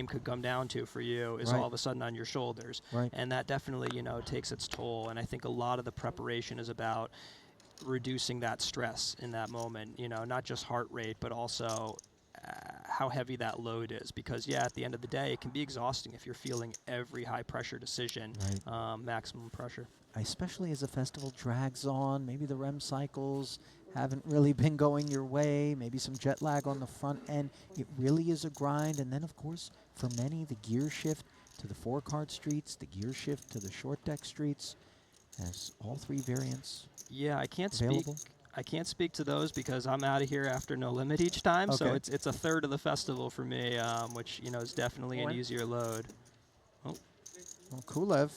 game could come down to for you is all of a sudden on your shoulders. And that definitely, you know, takes its toll. And I think a lot of the preparation is about reducing that stress in that moment, you know, not just heart rate, but also how heavy that load is. Because, yeah, at the end of the day, it can be exhausting if you're feeling every high-pressure decision, maximum pressure. Especially as the festival drags on, maybe the REM cycles haven't really been going your way, maybe some jet lag on the front end. It really is a grind. And then, of course, for many, the gear shift to the 4-card streets, the gear shift to the short deck streets, has all 3 variants. Yeah, I can't speak to those because I'm out of here after No Limit each time. So it's a third of the festival for me, which, you know, is definitely an easier load. Oh. Well, Kulev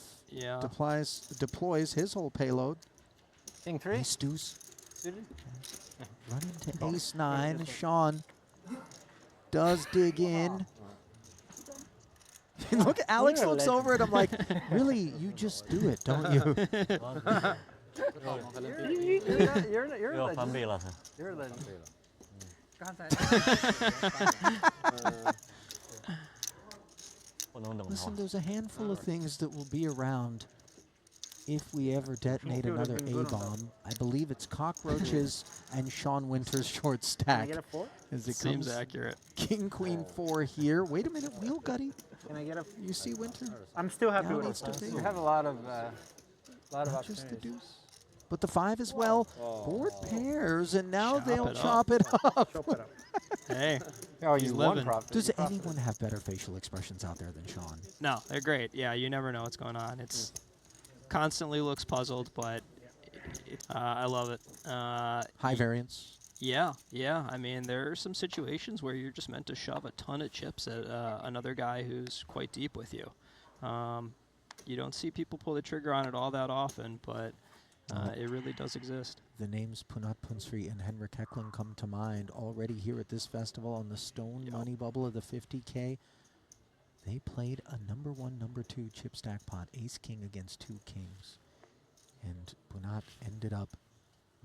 deploys his whole payload. King 3. Ace deuce. Run into ace 9. Sean does dig in. Look, Alex looks over at him like, really, you just do it, don't you? You're a legend. You're a legend. Listen, there's a handful of things that will be around if we ever detonate another A-bomb. I believe it's cockroaches and Sean Winter's short stack. Can I get a 4? As it Seems comes accurate. King, Queen, 4 here. Wait a minute, Wheel Gutty. Can I get a? You see Winter? I'm still happy Now with needs to it. be. We have a lot of Not opportunities. just the deuce, but the 5 as well. Board pairs, and now they'll it chop it up. Chop it up. Hey, Oh, he's you won living. profit. Does anyone have better facial expressions out there than Sean? No, they're great. Yeah, you never know what's going on. It's constantly looks puzzled, but I love it. High variance. Yeah. I mean, there are some situations where you're just meant to shove a ton of chips at another guy who's quite deep with you. You don't see people pull the trigger on it all that often, but it really does exist. The names Punat Punsri and Henrik Hecklund come to mind already here at this festival on the Stone Money Bubble of the 50K. They played a number 1, number 2 chip stack pot, ace-king against 2 kings. And Punat ended up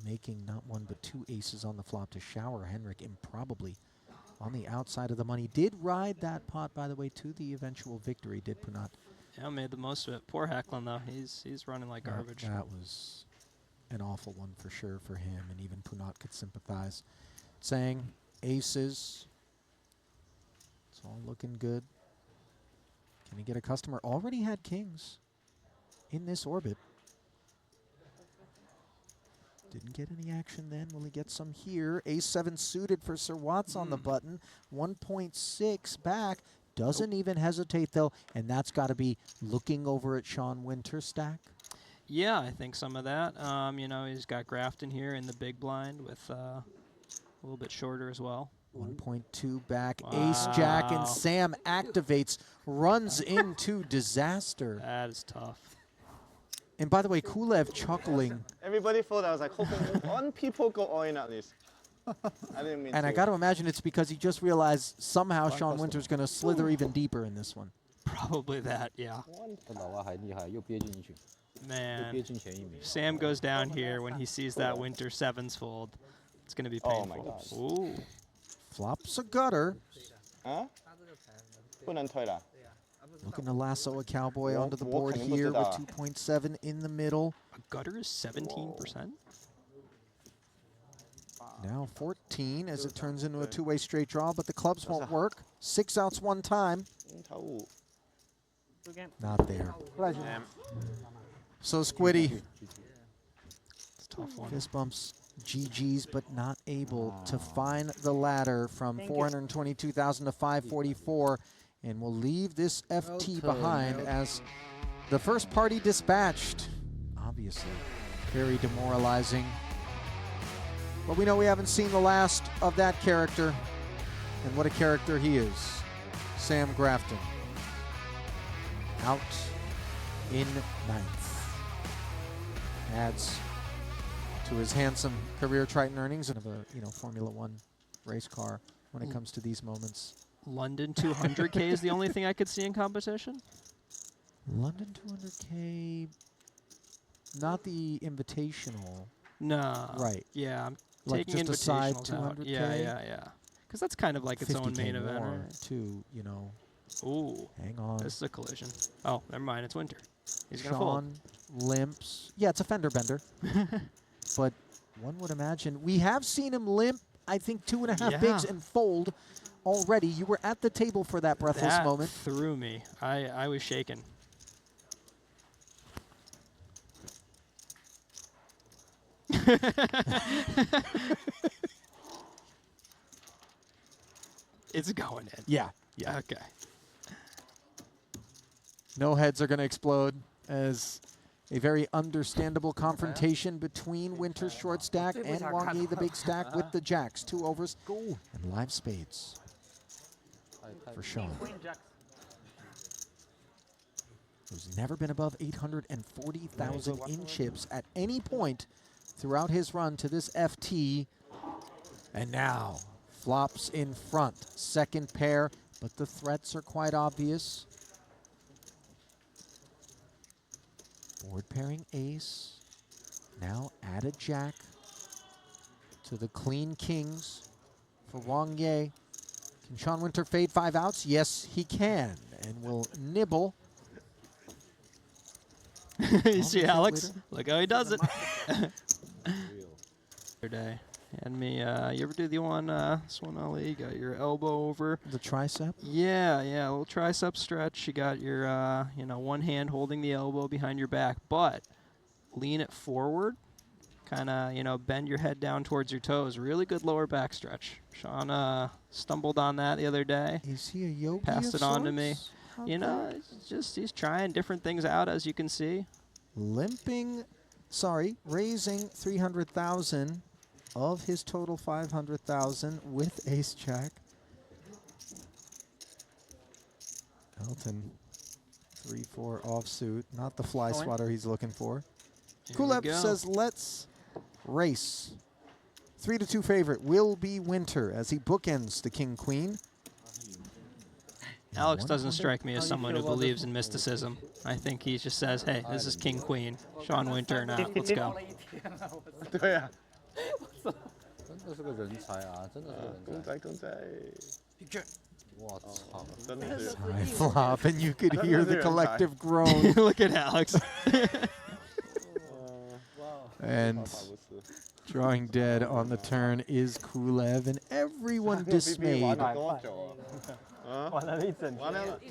making not 1 but 2 aces on the flop to shower Henrik improbably on the outside of the money. Did ride that pot, by the way, to the eventual victory, did Punat. Yeah, made the most of it. Poor Hecklund, though. He's running like garbage. That was an awful one for sure for him, and even Punat could sympathize. Saying aces. It's all looking good. Can he get a customer? Already had kings in this orbit. Didn't get any action then. Will he get some here? Ace-7 suited for Sir Watts on the button. 1.6 back. Doesn't even hesitate, though, and that's got to be looking over at Sean Winter's stack. Yeah, I think some of that. You know, he's got Grafton here in the big blind with a little bit shorter as well. 1.2 back, ace-jack, and Sam activates, runs into disaster. That is tough. And by the way, Kulev chuckling. Everybody thought I was like hoping one people go all in at least. I didn't mean and to. I got to imagine it's because he just realized somehow Sean Winter's going to slither even deeper in this one. Probably that, yeah. Man, Sam goes down here when he sees that Winter 7s fold. It's going to be painful. Oh my God. Ooh. Flops a gutter. Huh? Looking to lasso a cowboy onto the board here with 2.7 in the middle. A gutter is 17%? Now 14 as it turns into a 2-way straight draw, but the clubs won't work. 6 outs one time. Not there. So Squiddy, It's a tough one. fist bumps, GG's, but not able to find the ladder from 422,000 to 544, and will leave this FT behind as the first party dispatched. Obviously, very demoralizing. But we know we haven't seen the last of that character, and what a character he is. Sam Grafton, out in 9th. Adds to his handsome career Triton earnings of a Formula One race car when it comes to these moments. London 200K is the only thing I could see in competition? London 200K, not the invitational. No. Right. Yeah, I'm Like taking just a side invitationals out. 200K? Yeah. Because that's kind of like its own 50K main event. more Right? too, you know. Ooh. Hang on. This is a collision. Oh, never mind. It's Winter. He's going to fold. Sean limps. Yeah, it's a fender bender. But one would imagine. We have seen him limp, I think, 2.5 bigs and fold already. You were at the table for that breathless moment. Threw me. I was shaken. It's going in. Yeah. Yeah. Okay. No heads are going to explode as a very understandable confrontation between Winter's short stack and Wang Yi, the big stack, with the jacks. 2 overs and live spades for Sean, who's never been above 840,000 in chips at any point throughout his run to this FT. And now flops in front, second pair, but the threats are quite obvious. Board pairing ace, now add a jack to the clean kings for Wang Yi. Can Sean Winter fade 5 outs? Yes, he can, and will nibble. You see Alex? Look how he does it. Day. And me, you ever do the one, this one, Ali? You got your elbow over. The tricep? Yeah, yeah, a little tricep stretch. You got your, you know, one hand holding the elbow behind your back, but lean it forward. Kind of, you know, bend your head down towards your toes. Really good lower back stretch. Sean stumbled on that the other day. Is he a yogi? Passed it on to me. You know, it's just he's trying different things out, as you can see. Limping, sorry, raising 300,000 of his total 500,000 with ace jack. Elton, 3-4 offsuit, not the fly swatter he's looking for. Kulep says, let's race. 3-2 favorite will be Winter as he bookends the king queen. Alex doesn't strike me as someone who believes in mysticism. I think he just saes, hey, this is king queen. Sean Winter now, let's go. 对呀，真的是个人才啊，真的是个人才。公仔公仔，我操！真的是。 High flop, and you could hear the collective groan. Look at Alex. And drawing dead on the turn is Kulev, and everyone dismayed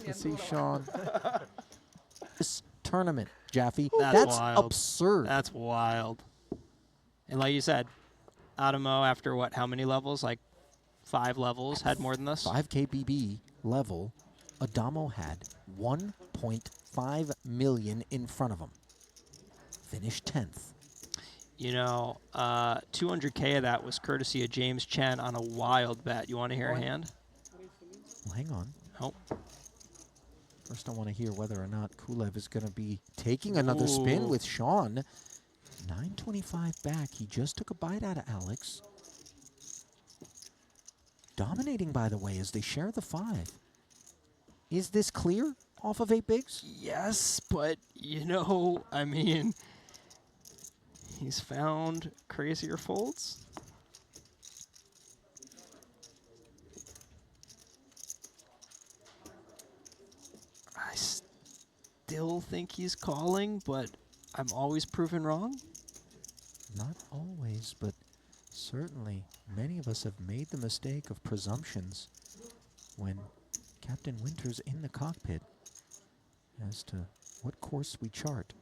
to see Sean. This tournament, Jaffe, that's wild. absurd. That's wild. And like you said, Adamo, after what, how many levels? Like 5 levels, had more than this? 5KBB level, Adamo had 1.5 million in front of him. Finished 10th. You know, 200K of that was courtesy of James Chen on a wild bet. You want to hear a hand? Well, hang on. Oh. First, I want to hear whether or not Kulev is going to be taking another spin with Sean. 925 back. He just took a bite out of Alex. Dominating, by the way, as they share the 5. Is this clear off of 8 bigs? Yes, but, you know, I mean, he's found crazier folds. I still think he's calling, but I'm always proven wrong. Not always, but certainly many of us have made the mistake of presumptions when Captain Winter's in the cockpit as to what course we chart.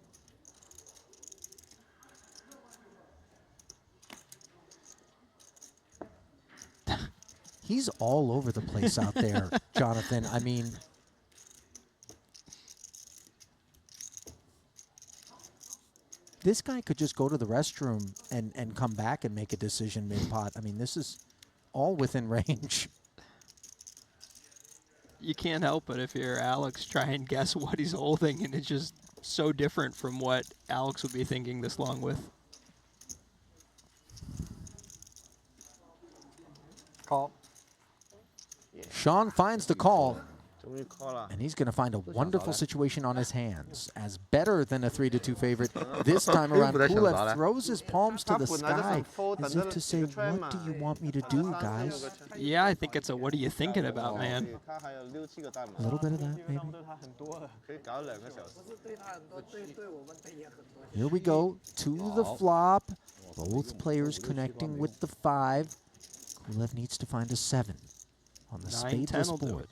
He's all over the place out there, Jonathan. I mean, this guy could just go to the restroom and come back and make a decision mid-pot. I mean, this is all within range. You can't help it if you're Alex, try and guess what he's holding, and it's just so different from what Alex would be thinking this long with. Call. Sean finds the call. And he's going to find a wonderful situation on his hands, as better than a 3-2 favorite. This time around, Kulev throws his palms to the sky as if to say, what do you want me to do, guys? Yeah, I think it's a what are you thinking about, man? A little bit of that, maybe. Here we go to the flop. Both players connecting with the 5. Kulev needs to find a 7 on the 9-10 will spadeless do board.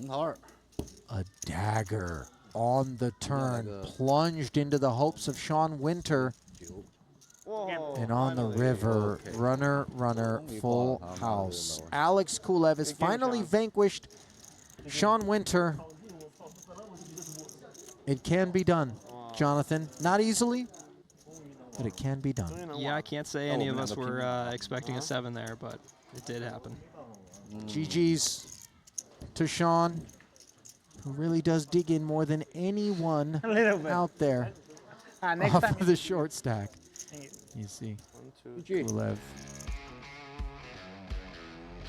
Oh. A dagger on the turn, plunged into the hopes of Sean Winter. And on the river, runner, full house. Alex Kulev has finally vanquished Sean Winter. It can be done, Jonathan. Not easily, but it can be done. Yeah, I can't say any of us were expecting a 7 there, but it did happen. GG's to Sean, who really does dig in more than anyone out there off of the short stack. You see, Kulev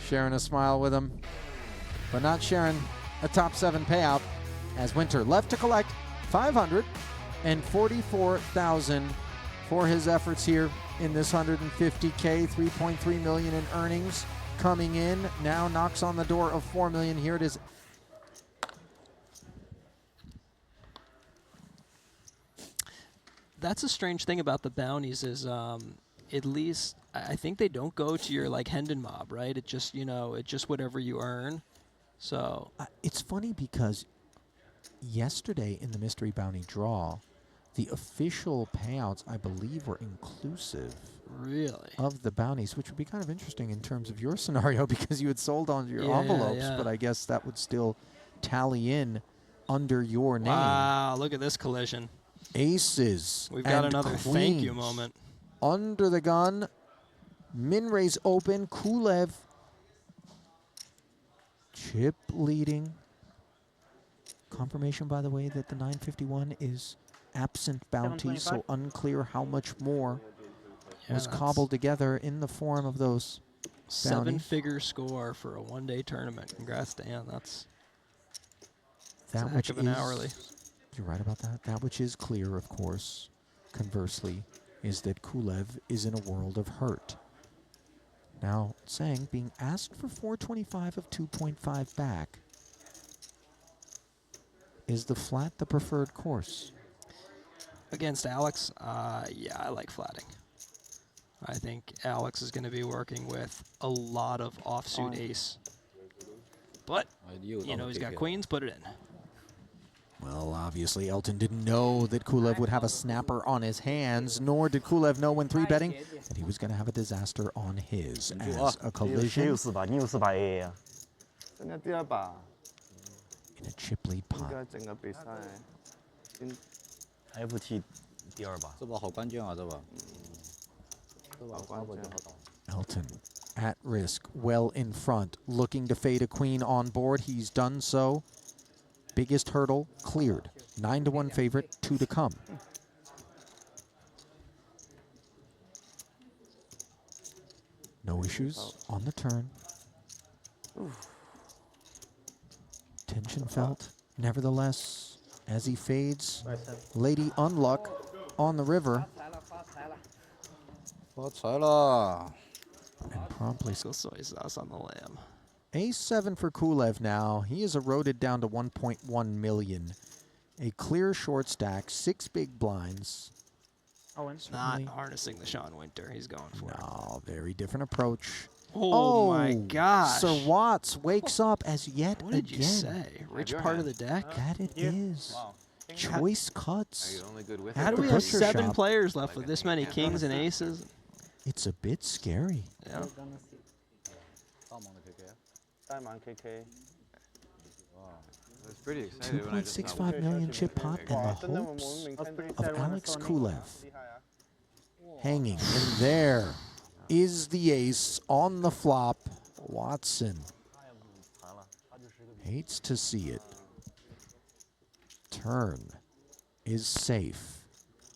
sharing a smile with him, but not sharing a top 7 payout, as Winter left to collect $544,000 for his efforts here in this 150K, 3.3 million in earnings coming in. Now knocks on the door of 4 million. Here it is. That's a strange thing about the bounties is at least I think they don't go to your like Hendon mob, right? It just, it's just whatever you earn. So it's funny because yesterday in the mystery bounty draw, the official payouts, I believe, were inclusive of the bounties, which would be kind of interesting in terms of your scenario because you had sold on your envelopes, but I guess that would still tally in under your name. Wow, look at this collision. Aces. We've got another queens. thank you moment. Under the gun. Min raise open. Kulev. Chip leading. Confirmation, by the way, that the 951 is absent bounty, so unclear how much more was cobbled together in the form of those bounties. 7-figure score for a one-day tournament. Congrats, Dan. That's that a heck of an hourly. You're right about that. That which is clear, of course, conversely, is that Kulev is in a world of hurt. Now, Sang being asked for 425 of 2.5 back. Is the flat the preferred course? Against Alex, yeah, I like flatting. I think Alex is going to be working with a lot of offsuit ace. But, he's got queens, put it in. Well, obviously, Elton didn't know that Kulev would have a snapper on his hands, nor did Kulev know when 3-betting that he was going to have a disaster on his as a collision in a chip lead pot. Elton at risk, well in front, looking to fade a queen on board. He's done so. Biggest hurdle cleared. 9-1 favorite, 2 to come. No issues on the turn. Tension felt. Nevertheless, as he fades, Lady Unluck on the river. And promptly soy sauce on the lamb. A7 for Kulev now. He is eroded down to 1.1 million. A clear short stack, 6 big blinds. Not harnessing the Sean Winter. He's going for it. No, very different approach. Oh my gosh. Sir Watts wakes up as yet again. What did you say? Which part of the deck? That it is. Wow. Choice cuts. How do we have 7 players left with this many kings and aces? It's a bit scary. Yeah. It's pretty exciting. 2.65 million chip pot and the hopes of Alex Kulev. Hanging, and there is the ace on the flop. Watson hates to see it. Turn is safe.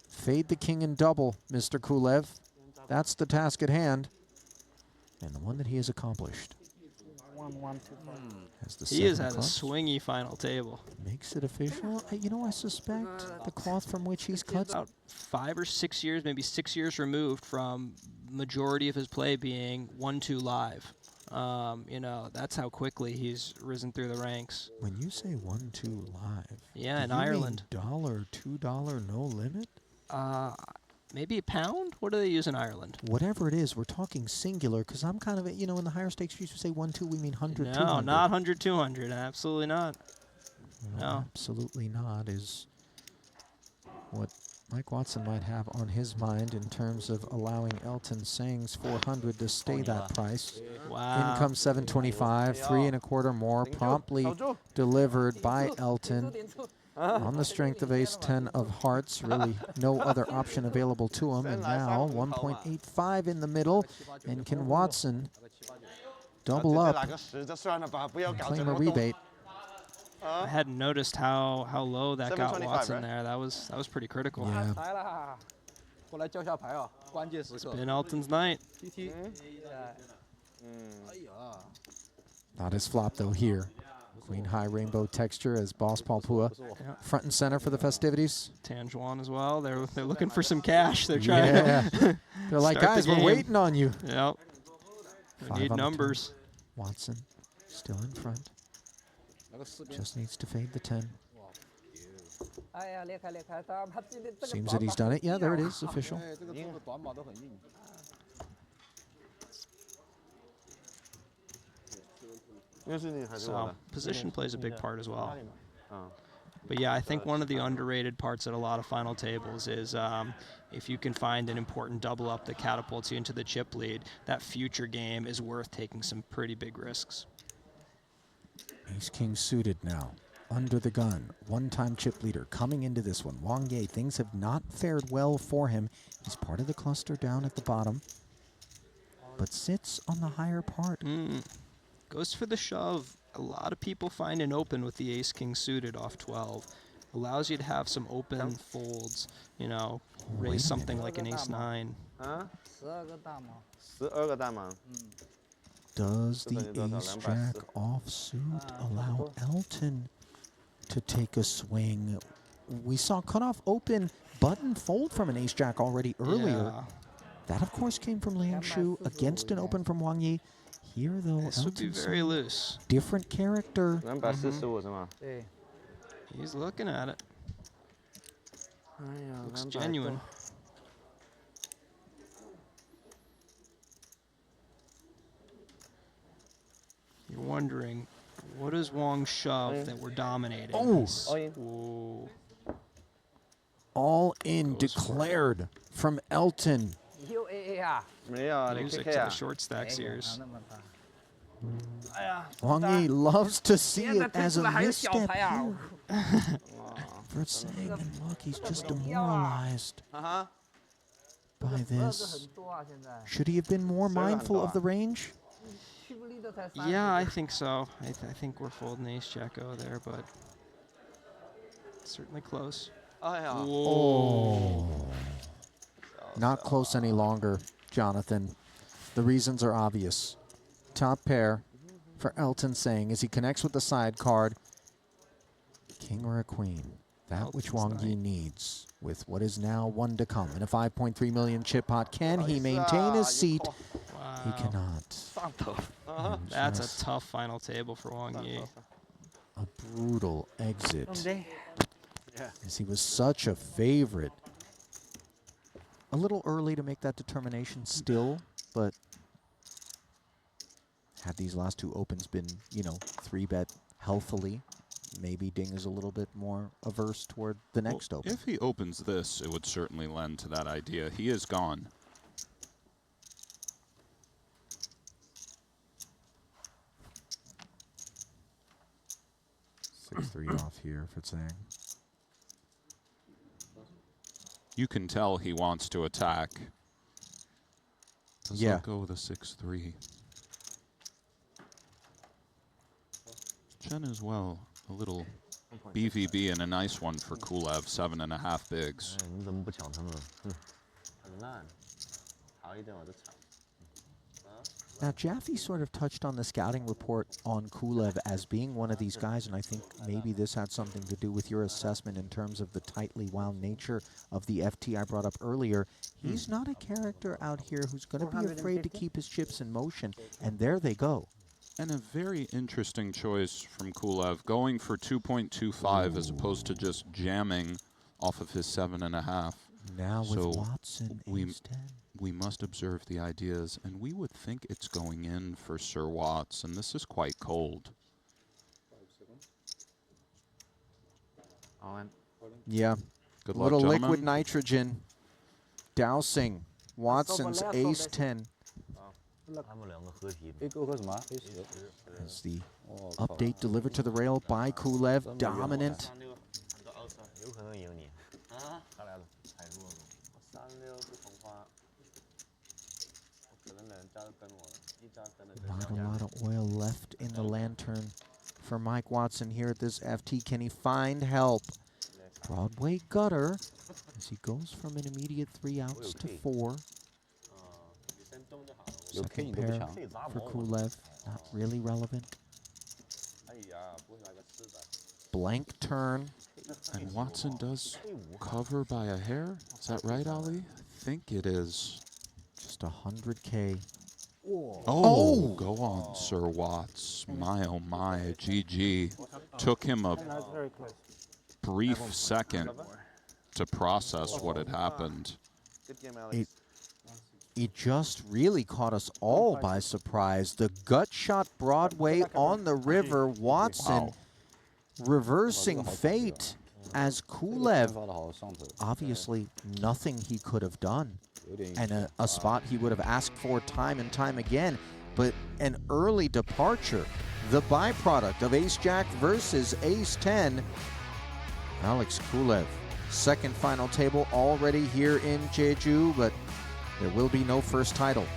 Fade the king and double, Mr. Kulev. That's the task at hand, and the one that he has accomplished. Has the He has seven had a of clubs. swingy final table. Makes it official. You know, I suspect the cloth from which he's cut. About 5 or 6 years, maybe 6 years removed from majority of his play being 1-2 live. You know, that's how quickly he's risen through the ranks. When you say 1-2 live, Yeah, in do you Ireland. mean $1, $2, no limit? Maybe a pound? What do they use in Ireland? Whatever it is, we're talking singular, because I'm kind of, you know, in the higher stakes, you used to say 1-2, we mean 100, No, 200. not 100, 200. Absolutely not. No. Absolutely not is what Mike Watson might have on his mind in terms of allowing Elton Sang's 400 to stay that price. Wow. In comes 725, 3 1/4 more, promptly delivered by Elton. On the strength of ace-10 of hearts, really no other option available to him. And now 1.85 in the middle. And can Watson double up and claim a rebate? I hadn't noticed how low that got 725, Watson right? there. That was pretty critical. Yeah. It's been Elton's night. Not his flop, though, here. Queen high rainbow texture as Boss Paul Pua front and center for the festivities. Tanjuan as well. They're looking for some cash. They're trying Yeah. They're like, Start the guys, we're game." waiting on you. to. Yep. We 5 need on the numbers. 10. Watson still in front. Just needs to fade the 10. Seems that he's done it. Yeah, there it is, official. So position plays a big part as well. But yeah, I think one of the underrated parts at a lot of final tables is if you can find an important double up that catapults you into the chip lead, that future game is worth taking some pretty big risks. Ace-king suited now. Under the gun. One-time chip leader coming into this one. Wang Ye, things have not fared well for him. He's part of the cluster down at the bottom, but sits on the higher part. Goes for the shove. A lot of people find an open with the ace-king suited off 12. Allows you to have some open folds, you know, raise something like an ace-9. Does the ace-jack offsuit allow Elton to take a swing? We saw cutoff open button fold from an ace-jack already earlier. Yeah. That, of course, came from Liang Shu against an open from Wang Yi. Here, though, This would be Elton's very loose. different character. He's looking at it. Looks genuine. You're wondering, what does Wong shove that we're dominating? Oh. Ooh. All in declared from Elton. Music to the short stack series. Wang Yi loves to see it as a misstep here for Sang, and look, he's just demoralized by this. Should he have been more mindful of the range? Yeah, I think so. I think we're folding ace-jack-o there, but certainly close. Oh. Not close any longer, Jonathan. The reasons are obvious. Top pair for Elton Sang as he connects with the side card. King or a queen. That which Wang Yi needs with what is now one to come. In a 5.3 million chip pot, can he maintain his seat? Wow. He cannot. And That's just a tough final table for Wang Yi. a brutal exit. As he was such a favorite. A little early to make that determination still, but had these last two opens been, you know, 3-bet healthily, maybe Ding is a little bit more averse toward the next open. If he opens this, it would certainly lend to that idea. He is gone. Six-three off here for Tsang. You can tell he wants to attack. Does Yeah. that go with a 6-3? Chen as well. A little BVB and a nice one for Kulev. 7.5 bigs. 你怎么不抢他们？哼，很烂，好一点我就抢。Now, Jaffe sort of touched on the scouting report on Kulev as being one of these guys, and I think maybe this had something to do with your assessment in terms of the tightly wound nature of the FT I brought up earlier. He's not a character out here who's going to be afraid to keep his chips in motion, and there they go. And a very interesting choice from Kulev, going for 2.25 as opposed to just jamming off of his 7.5. Now with So Watson, we must observe the ideas, and we would think it's going in for Sir Watts, and this is quite cold. Yeah. Good A luck, little gentlemen. liquid nitrogen dousing Watson's ace-10. As the update delivered to the rail by Kulev, dominant. Not a lot of oil left in the lantern for Mike Watson here at this FT. Can he find help? Broadway gutter as he goes from an immediate 3 outs to 4. Second pair for Kulev, not really relevant. Blank turn. And Watson does cover by a hair. Is that right, Ali? I think it is. Just 100K. Oh, go on, Sir Watts. My, oh my, GG. Took him a brief second to process what had happened. It just really caught us all by surprise. The gut shot Broadway on the river. Watson reversing fate as Kulev. Obviously, nothing he could have done. And a spot he would have asked for time and time again. But an early departure, the byproduct of Ace-Jack versus Ace-10. Alex Kulev, second final table already here in Jeju, but there will be no first title,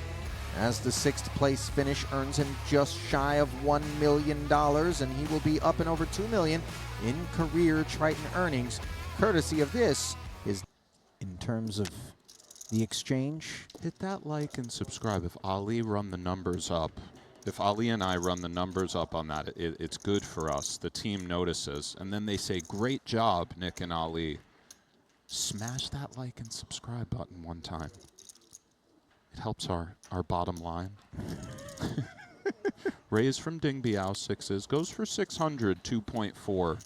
as the 6th place finish earns him just shy of $1 million, and he will be up and over $2 million in career Triton earnings, courtesy of this. Is in terms of the exchange. Hit that like and subscribe. If Ali run the numbers up, if Ali and I run the numbers up on that, it's good for us. The team notices, and then they say, "Great job, Nick and Ali." Smash that like and subscribe button one time. It helps our bottom line. Raise from Ding Biao 6s. Goes for 600, 2.4.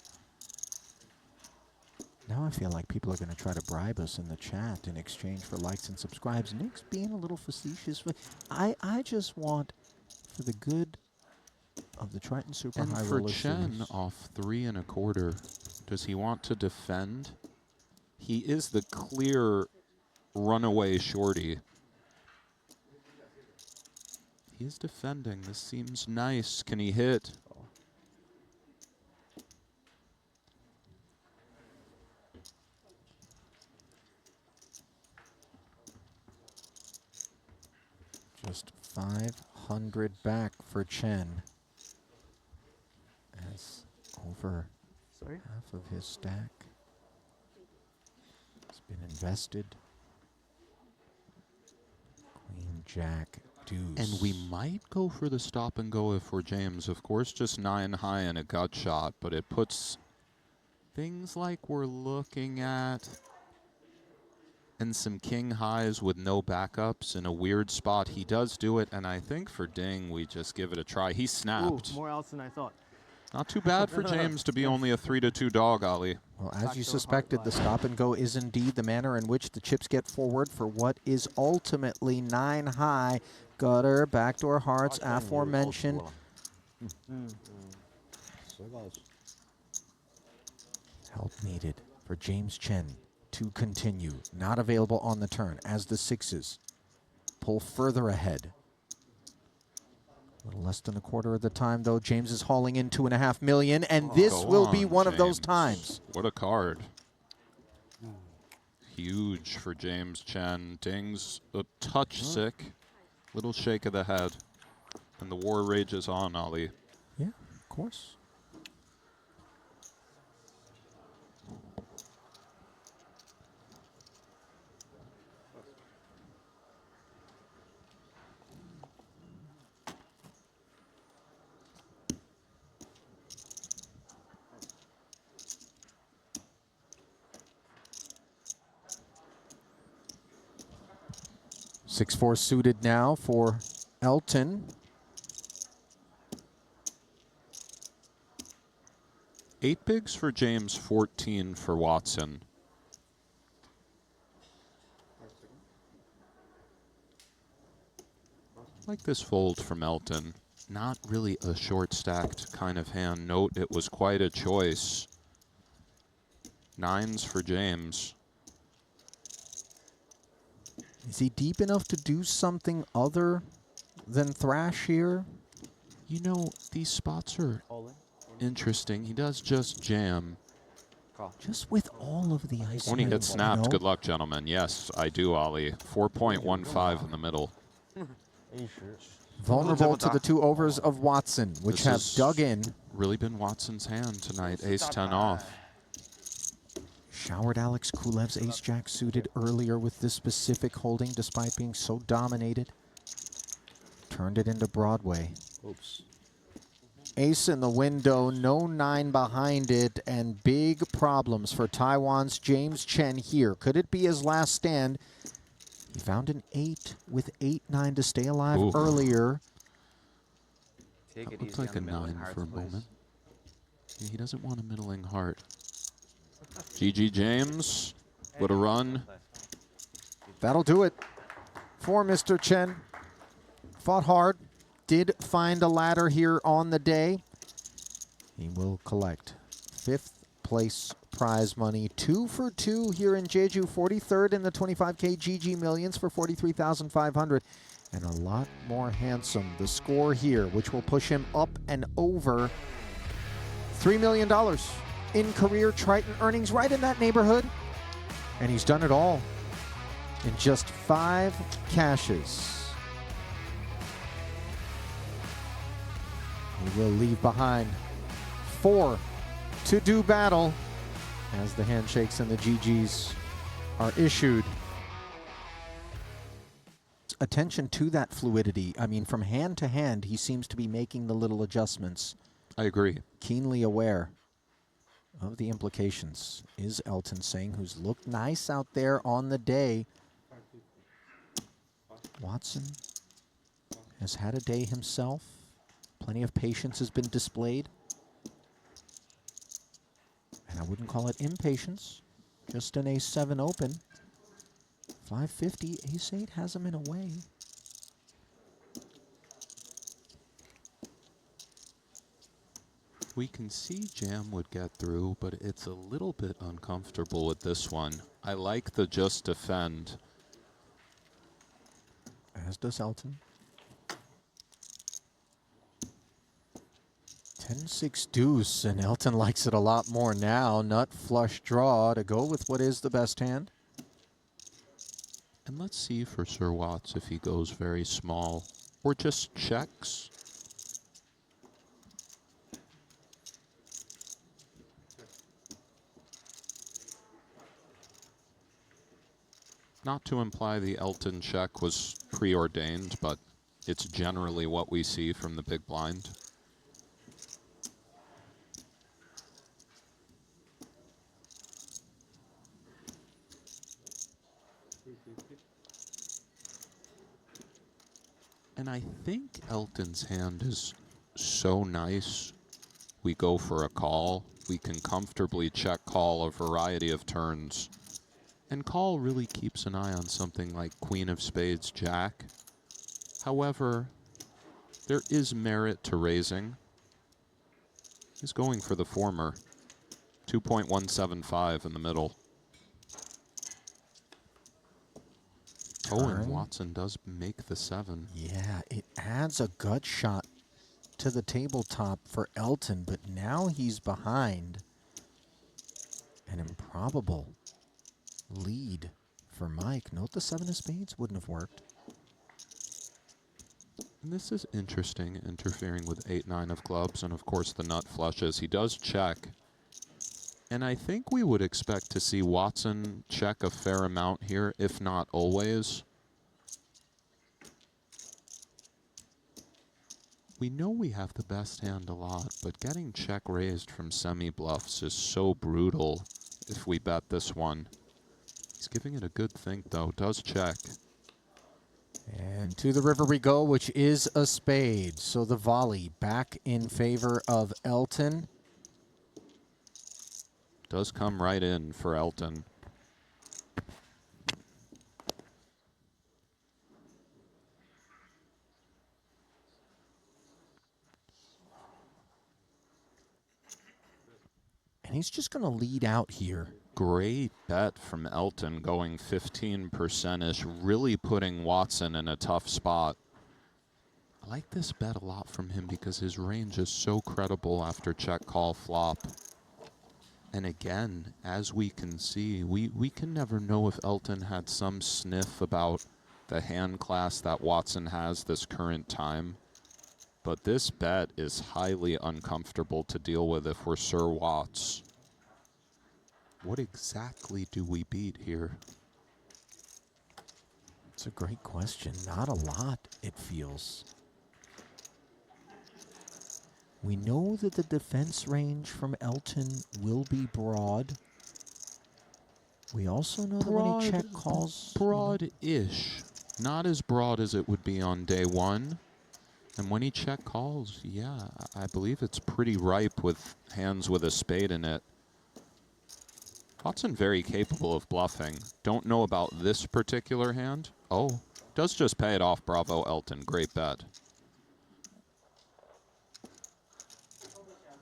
Now I feel like people are going to try to bribe us in the chat in exchange for likes and subscribes. Nick's being a little facetious. I just want, for the good of the Triton Super And High for Roller Chen Series. off 3 1/4, does he want to defend? He is the clear runaway shorty. He is defending. This seems nice. Can he hit? Just 500 back for Chen. As over half of his stack has been invested. Queen, Jack, deuce. And we might go for the stop and go if we're James. Of course, just 9 high and a gut shot, but it puts things like we're looking at and some king highs with no backups in a weird spot. He does do it, and I think for Ding, we just give it a try. He snapped. Ooh, more outs than I thought. Not too bad for James to be only a 3-2 dog, Ali. Well, as you suspected, the stop and go is indeed the manner in which the chips get forward for what is ultimately 9 high. Gutter, backdoor hearts, aforementioned. Help needed for James Chen to continue. Not available on the turn as the 6s pull further ahead. A little less than a quarter of the time, though. James is hauling in $2.5 million, and this will be one of those times. What a card. Huge for James Chen. Ding's a touch sick. Little shake of the head. And the war rages on, Ali. Yeah, of course. 6-4 suited now for Elton. 8 bigs for James, 14 for Watson. Like this fold from Elton. Not really a short stacked kind of hand. Note it was quite a choice. 9s for James. Is he deep enough to do something other than thrash here? You know, these spots are interesting. He does just jam. Just with all of the ice. When he gets snapped, good luck, gentlemen. Yes, I do, Ollie. 4.15 in the middle. Vulnerable to the 2 overs of Watson, which have dug in. Really been Watson's hand tonight. Ace-10 off. Showered Alex Kulev's ace-jack suited earlier with this specific holding, despite being so dominated. Turned it into Broadway. Oops. Ace in the window, no 9 behind it, and big problems for Taiwan's James Chen here. Could it be his last stand? He found an 8 with 8-9 to stay alive earlier. That looked like a 9 for a moment. Yeah, he doesn't want a middling heart. GG James, what a run. That'll do it for Mr. Chen. Fought hard, did find a ladder here on the day. He will collect 5th place prize money. 2 for 2 here in Jeju. 43rd in the 25K GG Millions for 43,500. And a lot more handsome. The score here, which will push him up and over $3 million in career Triton earnings, right in that neighborhood. And he's done it all in just 5 cashes. He will leave behind 4 to do battle as the handshakes and the GGs are issued. Attention to that fluidity. I mean, from hand to hand, he seems to be making the little adjustments. I agree. Keenly aware of the implications, is Elton Singh, who's looked nice out there on the day. Watson has had a day himself. Plenty of patience has been displayed. And I wouldn't call it impatience, just an ace-7 open. 550, ace-8 has him in a way. We can see Jam would get through, but it's a little bit uncomfortable with this one. I like the just defend. As does Elton. 10-6 deuce, and Elton likes it a lot more now. Nut flush draw to go with what is the best hand. And let's see for Sir Watts if he goes very small or just checks. Not to imply the Elton check was preordained, but it's generally what we see from the big blind. And I think Elton's hand is so nice. We go for a call. We can comfortably check call a variety of turns. And call really keeps an eye on something like Queen of Spades, Jack. However, there is merit to raising. He's going for the former. 2.175 in the middle. Oh, and Watson does make the 7. Yeah, it adds a gut shot to the tabletop for Elton, but now he's behind. An improbable lead for Mike. Note the 7 of spades wouldn't have worked. And this is interesting, interfering with 8-9 of clubs, and of course the nut flushes. He does check. And I think we would expect to see Watson check a fair amount here, if not always. We know we have the best hand a lot, but getting check raised from semi-bluffs is so brutal if we bet this one. He's giving it a good think, though. Does check. And to the river we go, which is a spade. So the volley back in favor of Elton. Does come right in for Elton. And he's just going to lead out here. Great bet from Elton, going 15%-ish, really putting Watson in a tough spot. I like this bet a lot from him because his range is so credible after check, call, flop. And again, as we can see, we can never know if Elton had some sniff about the hand class that Watson has this current time. But this bet is highly uncomfortable to deal with if we're Sir Watts. What exactly do we beat here? It's a great question. Not a lot, it feels. We know that the defense range from Elton will be broad. We also know that when he check calls... Broad-ish. Not as broad as it would be on day one. And when he check calls, yeah, I believe it's pretty ripe with hands with a spade in it. Watson very capable of bluffing. Don't know about this particular hand. Oh, does just pay it off. Bravo, Elton. Great bet.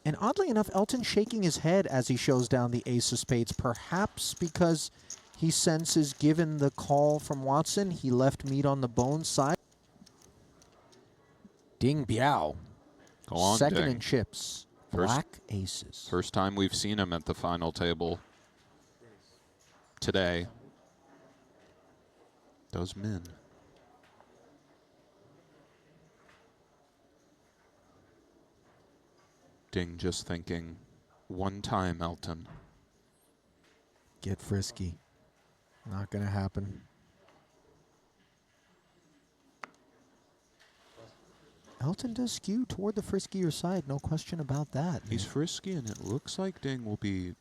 And oddly enough, Elton shaking his head as he shows down the ace of spades, perhaps because he senses, given the call from Watson, he left meat on the bone side. Ding Biao. Go on, Second Ding. in chips. Black aces. First time we've seen him at the final table today. Does min. Ding just thinking, one time, Elton. Get frisky. Not going to happen. Elton does skew toward the friskier side, no question about that. He's frisky, and it looks like Ding will be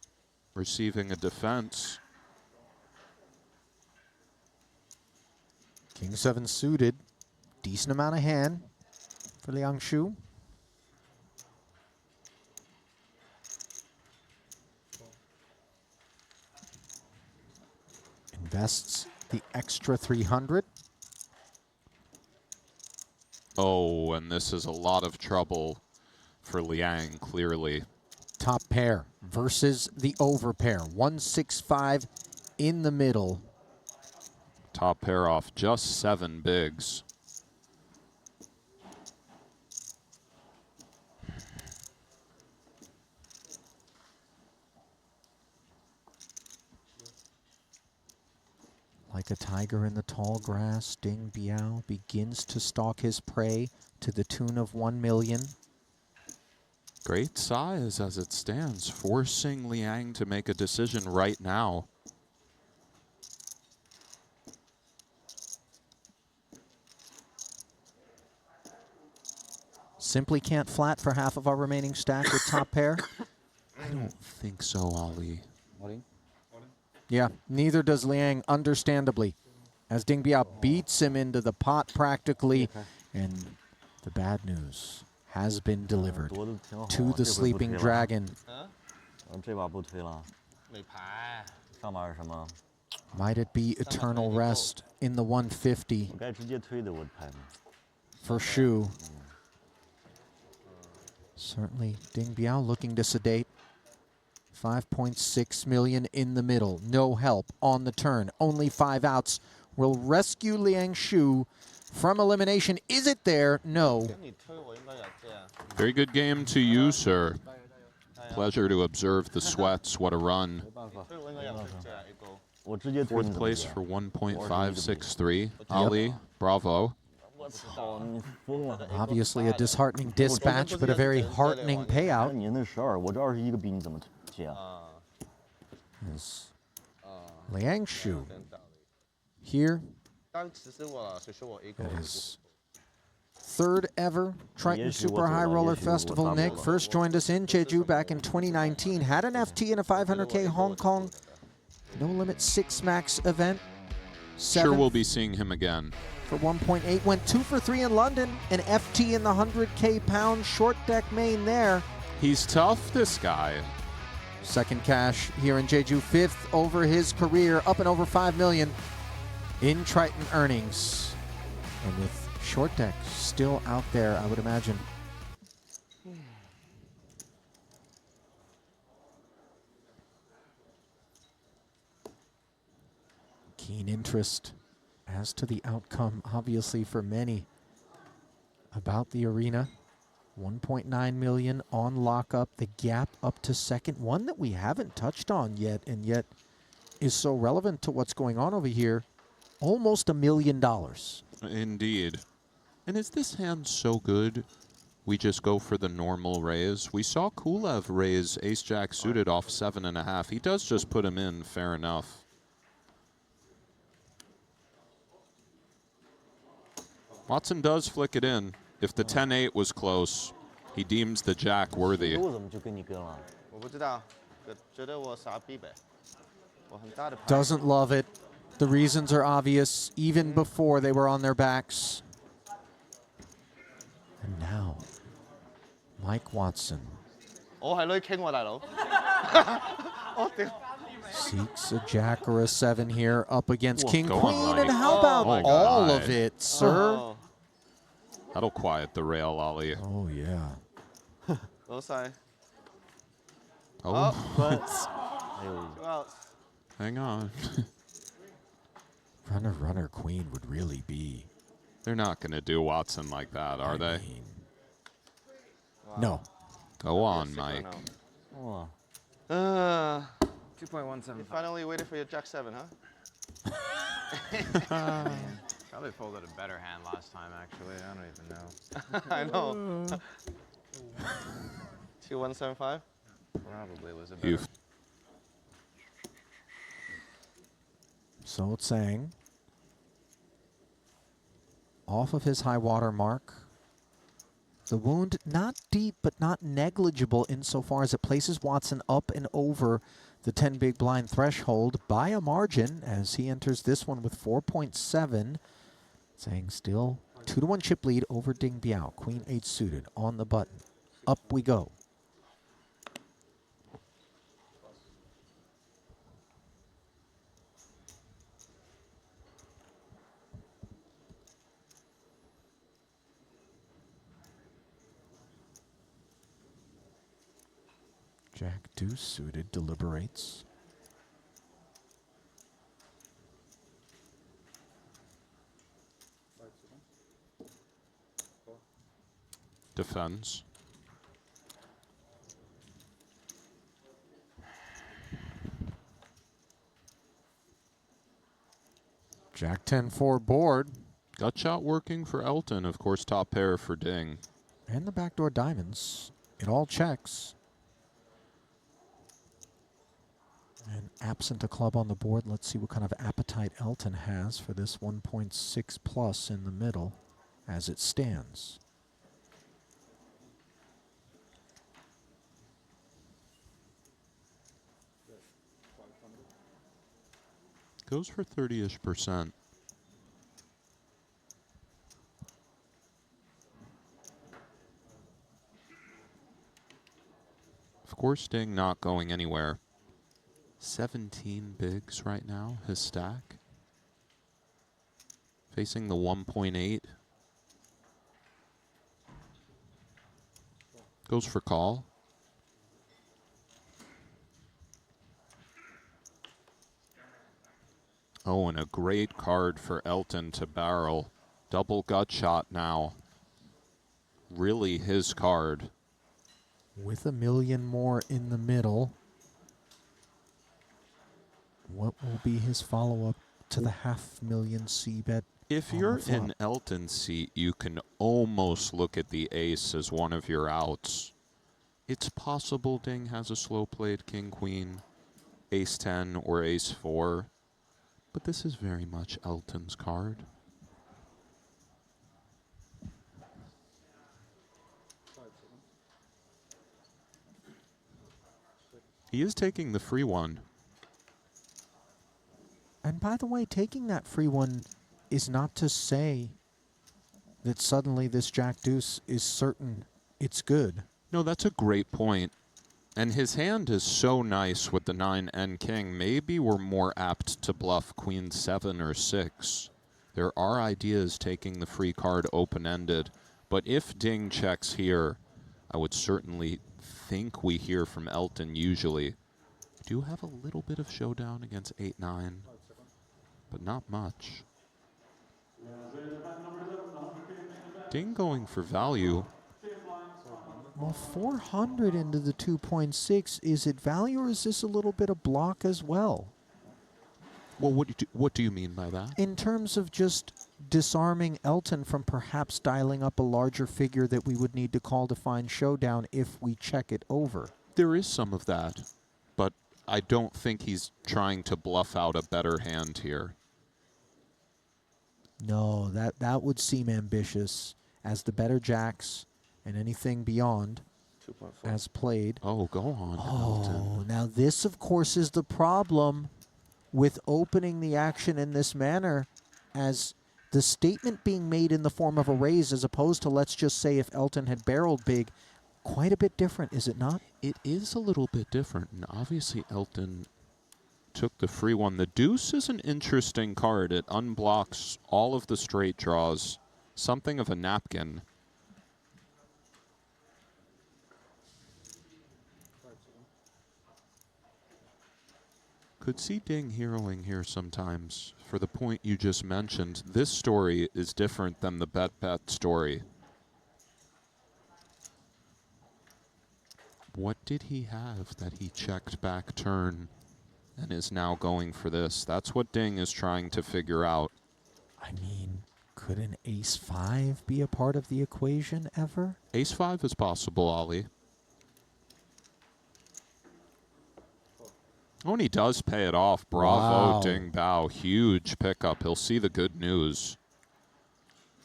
receiving a defense. King 7 suited. Decent amount of hand for Liang Shu. Invests the extra 300. Oh, and this is a lot of trouble for Liang, clearly. Top pair versus the over pair. 165 in the middle. Top pair off just 7 bigs. Like a tiger in the tall grass, Ding Biao begins to stalk his prey to the tune of 1 million. Great size as it stands, forcing Liang to make a decision right now. Simply can't flat for half of our remaining stack with top pair. I don't think so, Ali. Yeah, neither does Liang, understandably, as Ding Biao beats him into the pot practically, and the bad news has been delivered to the sleeping dragon. Might it be eternal rest in the 150 for Shu? Certainly, Ding Biao looking to sedate. 5.6 million in the middle. No help on the turn. Only 5 outs will rescue Liang Shu from elimination. Is it there? No. Very good game to you, sir. Pleasure to observe the sweats. What a run. 4th place for 1.563. Ali, bravo. Obviously a disheartening dispatch, but a very heartening payout. Yes. Liang Shu here at his 3rd ever Triton Super High Roller Festival. Nick first joined us in Jeju back in 2019. Had an FT in a 500K Hong Kong No Limit 6 Max event. Sure, we'll be seeing him again. For 1.8, went 2 for 3 in London. An FT in the 100K pound short deck main there. He's tough, this guy. Second cash here in Jeju, 5th over his career, up and over 5 million in Triton earnings. And with short deck still out there, I would imagine. Keen interest as to the outcome, obviously, for many about the arena. 1.9 million on lockup, the gap up to second, one that we haven't touched on yet, and yet is so relevant to what's going on over here. Almost $1 million. Indeed. And is this hand so good? We just go for the normal raise. We saw Kulev raise ace-jack suited off 7.5. He does just put him in, fair enough. Watson does flick it in. If the 10-8 was close, he deems the jack worthy. Doesn't love it. The reasons are obvious, even before they were on their backs. And now, Mike Watson seeks a jack or a 7 here up against King Queen. And how about all of it, sir? That'll quiet the rail, Ollie. Oh, yeah. Hang on. Runner, Queen would really be. They're not going to do Watson like that, are they? No. Go on, Mike. 2.175. You finally waited for your jack 7, huh? Probably folded a better hand last time, actually. I don't even know. I know. 2175? Probably was a better. So Tsang, off of his high water mark. The wound not deep, but not negligible insofar as it places Watson up and over the 10 big blind threshold by a margin as he enters this one with 4.7. Tsang still 2-1 chip lead over Ding Biao. Queen 8 suited on the button. Up we go. Jack deuce suited deliberates. Defends. Jack 10-4 board. Gut shot working for Elton. Of course, top pair for Ding. And the backdoor diamonds. It all checks. And absent a club on the board, let's see what kind of appetite Elton has for this 1.6 plus in the middle as it stands. Goes for 30-ish%. Of course, Ding not going anywhere. 17 bigs right now, his stack. Facing the 1.8. Goes for call. Oh, and a great card for Elton to barrel. Double gut shot now. Really his card. With $1 million more in the middle. What will be his follow-up to the $500,000 C-bet? If you're in Elton's seat, you can almost look at the ace as one of your outs. It's possible Ding has a slow-played king-queen, ace-10 or ace-4, but this is very much Elton's card. He is taking the free one. And by the way, taking that free one is not to say that suddenly this Jack Deuce is certain it's good. No, that's a great point. And his hand is so nice with the 9 and king. Maybe we're more apt to bluff queen 7 or 6. There are ideas taking the free card open-ended. But if Ding checks here, I would certainly think we hear from Elton usually. We do have a little bit of showdown against 8-9, but not much. Ding going for value. Well, 400 into the 2.6, is it value or is this a little bit of block as well? Well, what do you mean by that? In terms of just disarming Elton from perhaps dialing up a larger figure that we would need to call to find showdown if we check it over. There is some of that, but I don't think he's trying to bluff out a better hand here. No, that would seem ambitious, as the better jacks and anything beyond 2.4. as played. Oh, go on, Elton. Oh, now this, of course, is the problem with opening the action in this manner, as the statement being made in the form of a raise as opposed to, let's just say, if Elton had barreled big, quite a bit different, is it not? It is a little bit different, and obviously Elton took the free one. The deuce is an interesting card. It unblocks all of the straight draws, something of a napkin. Could see Ding heroing here sometimes. For the point you just mentioned, this story is different than the bet story. What did he have that he checked back turn and is now going for this? That's what Ding is trying to figure out. I mean, could an ace-5 be a part of the equation ever? Ace-5 is possible, Ollie. Oh, and he does pay it off. Bravo, Wow. Ding Bao. Huge pickup. He'll see the good news.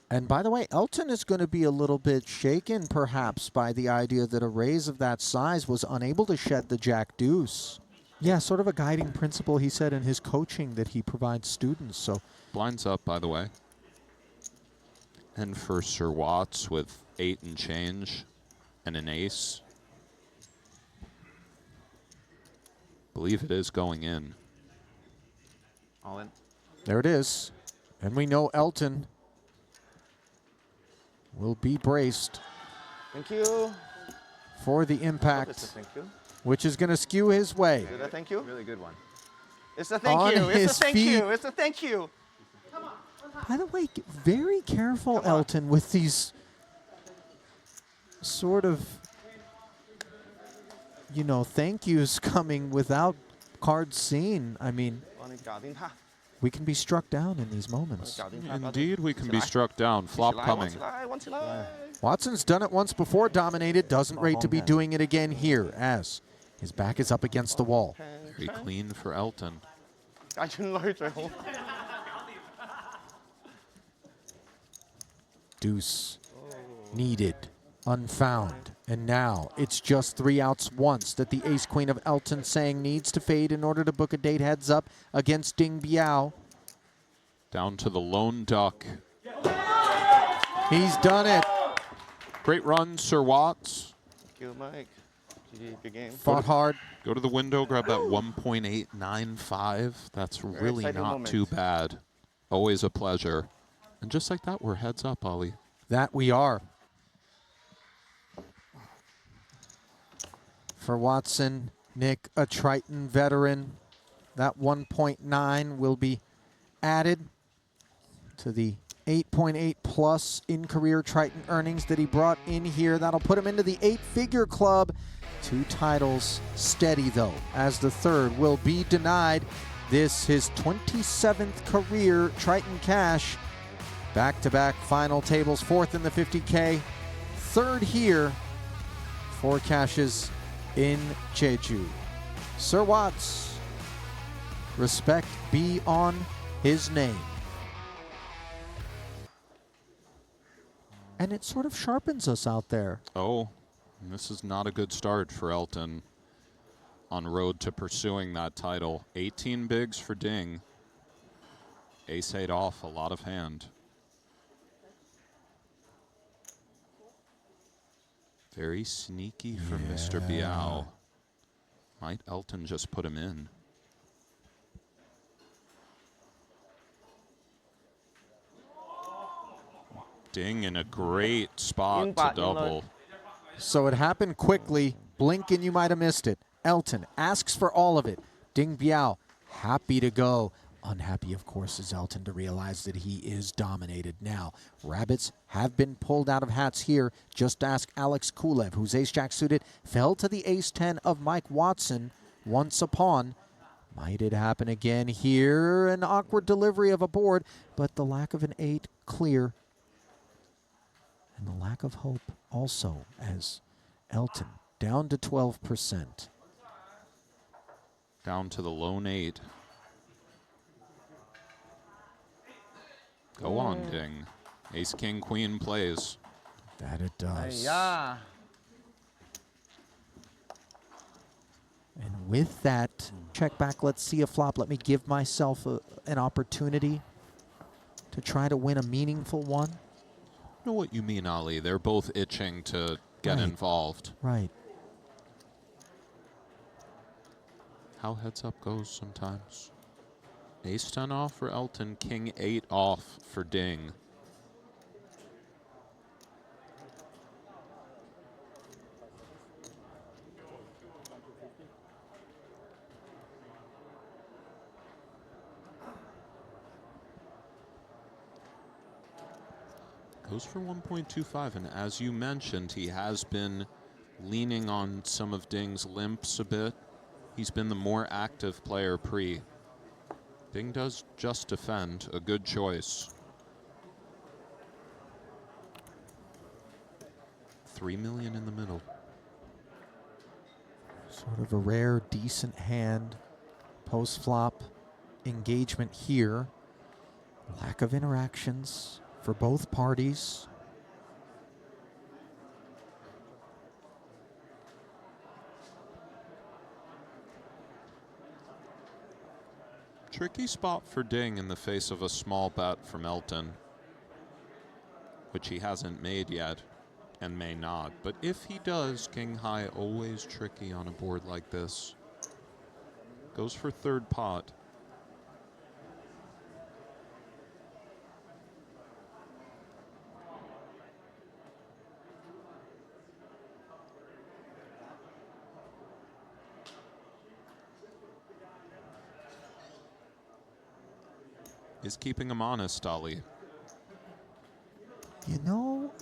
And by the way, Elton is going to be a little bit shaken, perhaps, by the idea that a raise of that size was unable to shed the Jack Deuce. Yeah, sort of a guiding principle, he said, in his coaching that he provides students. So Blinds up, by the way. And for Sir Watts with 8 and change and an ace. Believe it is going in. All in. there it is. And we know Elton will be braced Thank you. for the It's a impact, thank you. which is going to skew his way. Is it a thank you? Really good one. It's a thank On you. It's his a thank feet. you. It's a thank you. By the way, very careful, Elton, with these sort of, you know, thank yous coming without cards seen. I mean, we can be struck down in these moments. Indeed, we can be struck down. Flop coming. Watson's done it once before, dominated, doesn't rate to be doing it again here, as his back is up against the wall. Very clean for Elton. Deuce needed, unfound, and now it's just 3 outs once that the ace-queen of Elton Sang needs to fade in order to book a date heads up against Ding Biao. Down to the lone duck. He's done it. Great run, Sir Watts. Thank you, Mike. GG, big game. Fought hard. Go to the window, grab that 1.895. That's really exciting not moment. too bad. Always a pleasure. And just like that, we're heads up, Ollie. That we are. For Watson, Nick, a Triton veteran, that 1.9 will be added to the 8.8 plus in career Triton earnings that he brought in here. That'll put him into the 8-figure club. 2 titles steady, though, as the third will be denied. This his 27th career Triton cash. Back-to-back final tables, 4th in the 50K, 3rd here, 4 cashes in Jeju. Sir Watts, respect be on his name. And it sort of sharpens us out there. Oh, this is not a good start for Elton on road to pursuing that title. 18 bigs for Ding. Ace-8 off, a lot of hand. Very sneaky from Mr. Biao. Might Elton just put him in? Ding in a great spot to double. So it happened quickly. Blink and you might have missed it. Elton asks for all of it. Ding Biao, happy to go. Unhappy, of course, is Elton to realize that he is dominated. Now, rabbits have been pulled out of hats here. Just ask Alex Kulev, who's ace-jack suited, fell to the ace-10 of Mike Watson once a pawn. Might it happen again here? An awkward delivery of a board, but the lack of an 8 clear. And the lack of hope also, as Elton down to 12%. Down to the lone 8. Go on, Ding. Ace, king, queen plays. That it does. Yeah. And with that, check back, let's see a flop. Let me give myself an opportunity to try to win a meaningful one. I know what you mean, Ali. They're both itching to get involved. Right. How heads up goes sometimes. Ace 10 off for Elton, king 8 off for Ding. Goes for 1.25, and as you mentioned, he has been leaning on some of Ding's limps a bit. He's been the more active player pre. Ding does just defend, a good choice. 3 million in the middle. Sort of a rare, decent hand. Post-flop engagement here. Lack of interactions for both parties. Tricky spot for Ding in the face of a small bet from Elton, which he hasn't made yet and may not. But if he does, king high always tricky on a board like this. Goes for third pot. Is keeping him honest, Ali. You know,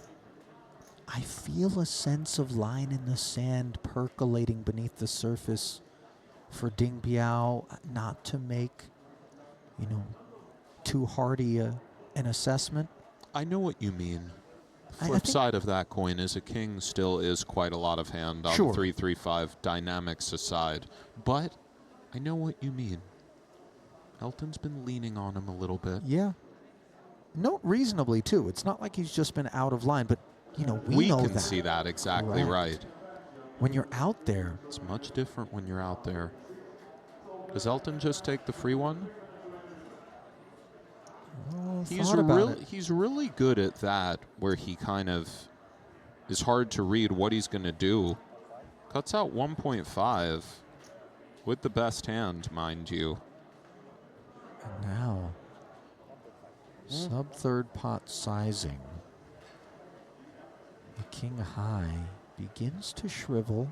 I feel a sense of line in the sand percolating beneath the surface for Ding Biao not to make, you know, too hardy an assessment. I know what you mean. Flip side of that coin is a king still is quite a lot of hand on 3-3-5 dynamics aside. But I know what you mean. Elton's been leaning on him a little bit. Yeah. No, reasonably, too. It's not like he's just been out of line, but, you know, we know that. We can see that exactly right. When you're out there. It's much different when you're out there. Does Elton just take the free one? He's really good at that, where he kind of is hard to read what he's going to do. Cuts out 1.5 with the best hand, mind you. And now, sub-third pot sizing. The king high begins to shrivel.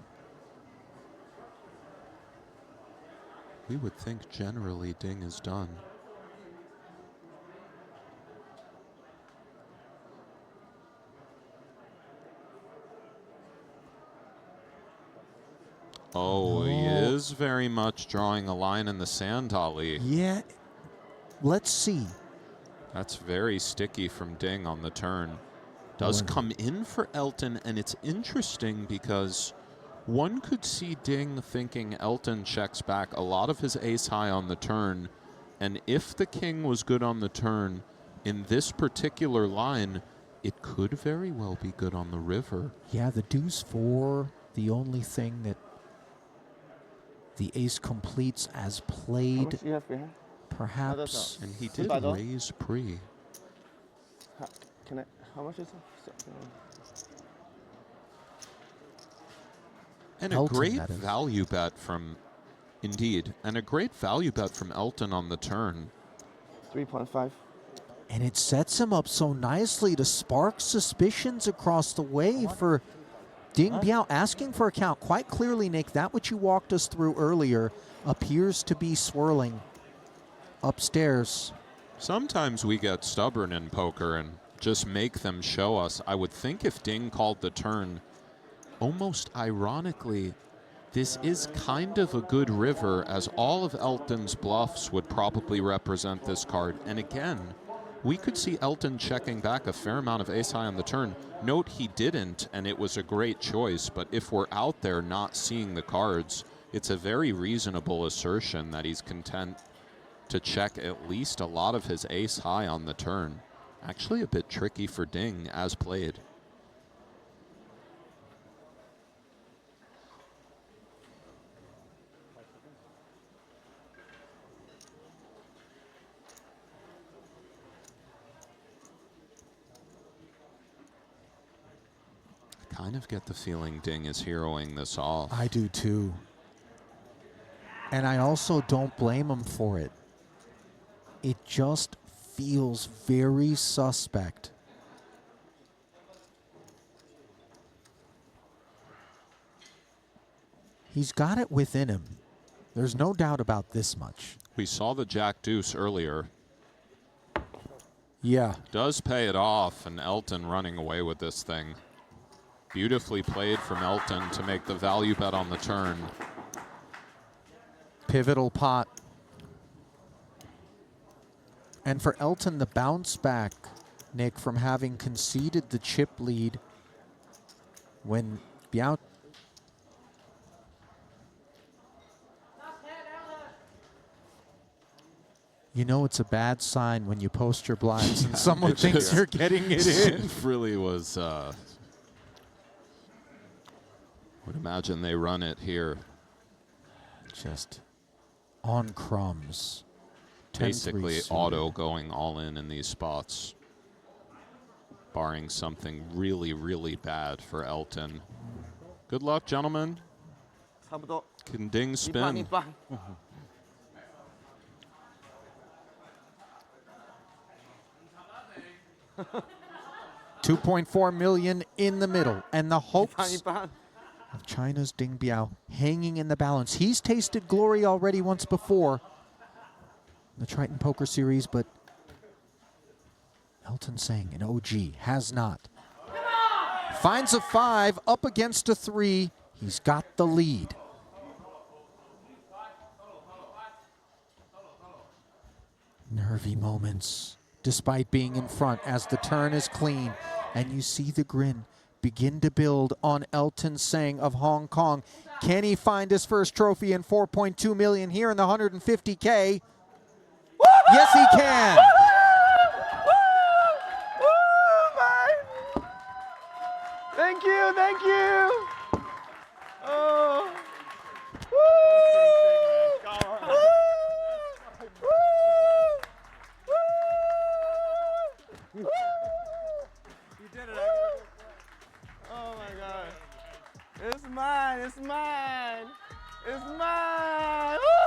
We would think generally Ding is done. Oh, he is very much drawing a line in the sand, Ali. Yeah. Let's see. That's very sticky from Ding on the turn. Does come in for Elton, and it's interesting because one could see Ding thinking Elton checks back a lot of his ace high on the turn, and if the king was good on the turn, in this particular line, it could very well be good on the river. Yeah, the deuce 4, the only thing that the ace completes as played. How much do you have for your hand? Perhaps. And he did Bye, raise pre. Can I? How much is it? And a Elton, great that is. value bet from, indeed, and a great value bet from Elton on the turn. 3.5. And it sets him up so nicely to spark suspicions across the way for Ding Biao asking for a count. Quite clearly, Nick, that which you walked us through earlier appears to be swirling upstairs. Sometimes we get stubborn in poker and just make them show us. I would think if Ding called the turn, almost ironically, this is kind of a good river, as all of Elton's bluffs would probably represent this card. And again, we could see Elton checking back a fair amount of ace high on the turn. Note he didn't, and it was a great choice, but if we're out there not seeing the cards, it's a very reasonable assertion that he's content to check at least a lot of his ace high on the turn. Actually a bit tricky for Ding as played. Kind of get the feeling Ding is heroing this off. I do too. And I also don't blame him for it. It just feels very suspect. He's got it within him. There's no doubt about this much. We saw the Jack Deuce earlier. Yeah. Does pay it off, and Elton running away with this thing. Beautifully played from Elton to make the value bet on the turn. Pivotal pot. And for Elton, the bounce back, Nick, from having conceded the chip lead when Biao... You know it's a bad sign when you post your blinds and someone thinks you're getting it in. It really was... would imagine they run it here. Just on crumbs. Basically 10-3 auto suited. going all in these spots. Barring something really, really bad for Elton. Good luck, gentlemen. 差不多。 Can Ding spin? 1.8. 2.4 million in the middle, and the hopes 1.8. of China's Ding Biao hanging in the balance. He's tasted glory already once before in the Triton Poker Series, but Elton Sang, an OG, has not. Finds a 5, up against a 3. He's got the lead. Nervy moments, despite being in front as the turn is clean, and you see the grin begin to build on Elton Sang of Hong Kong. Can he find his first trophy in 4.2 million here in the 150K? Yes, he can. Thank you, thank you. Oh. You did it. Oh my God. It's mine, it's mine. It's mine. Woo!